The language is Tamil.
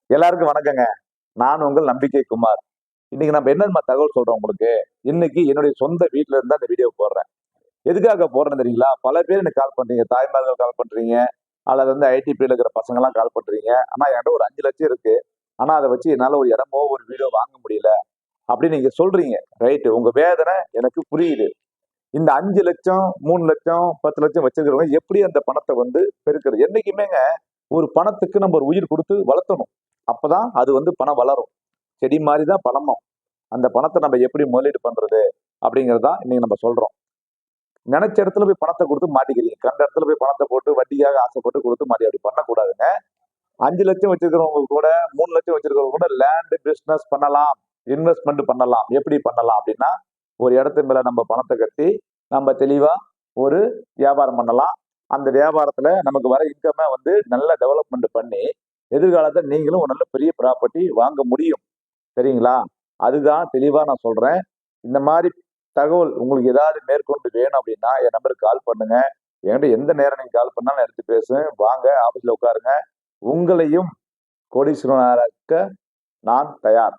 எல்லாருக்கும் வணக்கங்க. நான் உங்கள் நம்பிக்கை குமார். இன்னைக்கு நம்ம என்ன தகவல் சொல்றோம் உங்களுக்கு. இன்னைக்கு என்னுடைய சொந்த வீட்ல இருந்து அந்த வீடியோ போடுறேன். எதுக்காக போடுறேன்னு தெரியுங்களா? பல பேர் எனக்கு கால் பண்றீங்க. தாய்மார்கள் கால் பண்றீங்க. அல்லது ஐடிபில இருக்கிற பசங்க எல்லாம் கால் பண்றீங்க. ஆனா என்கிட்ட ஒரு 5 லட்சம் இருக்கு. ஆனா அதை வச்சு என்னால ஒரு இடமோ ஒரு வீடோ வாங்க முடியல அப்படின்னு நீங்க சொல்றீங்க. ரைட்டு, உங்க வேதனை எனக்கு புரியுது. இந்த 5 லட்சம் 3 லட்சம் 10 லட்சம் வச்சிருக்கிறவங்க எப்படி அந்த பணத்தை பெருக்கிறது? என்னைக்குமேங்க ஒரு பணத்துக்கு நம்ம ஒரு உயிர் கொடுத்து வளர்த்தணும். அப்பதான் அது பணம் வளரும். செடி மாதிரி தான் பணமும். அந்த பணத்தை நம்ம எப்படி முதலீடு பண்றது அப்படிங்கறதா இன்னைக்கு நம்ம சொல்றோம். நினைச்ச இடத்துல போய் பணத்தை கொடுத்து மாட்டிக்கிறீங்க. கண்ட இடத்துல போய் பணத்தை போட்டு வட்டியாக ஆசைப்பட்டு கொடுத்து மாட்டி அப்படி பண்ணக்கூடாதுங்க. 5 லட்சம் வச்சிருக்கிறவங்க கூட 3 லட்சம் வச்சிருக்கிறவங்க கூட லேண்ட் பிசினஸ் பண்ணலாம், இன்வெஸ்ட்மெண்ட் பண்ணலாம். எப்படி பண்ணலாம் அப்படின்னா, ஒரு இடத்து மேல நம்ம பணத்தை கட்டி நம்ம தெளிவா ஒரு வியாபாரம் பண்ணலாம். அந்த வியாபாரத்துல நமக்கு வர இன்கமை நல்ல டெவலப்மெண்ட் பண்ணி எதிர்காலத்துல நீங்களும் ஒரு நல்ல பெரிய ப்ராப்பர்ட்டி வாங்க முடியும். சரிங்களா? அதுதான் தெளிவா நான் சொல்றேன். இந்த மாதிரி தகவல் உங்களுக்கு ஏதாவது மேற்கொண்டு வேணும் அப்படின்னா என் நம்பருக்கு கால் பண்ணுங்க. என்கிட்ட எந்த நேரம் நீங்க கால் பண்ணாலும் எடுத்து பேசுவேன். வாங்க ஆபீஸ்ல உட்காருங்க. உங்களையும் கோடீஸ்வரனாக்க நான் தயார்.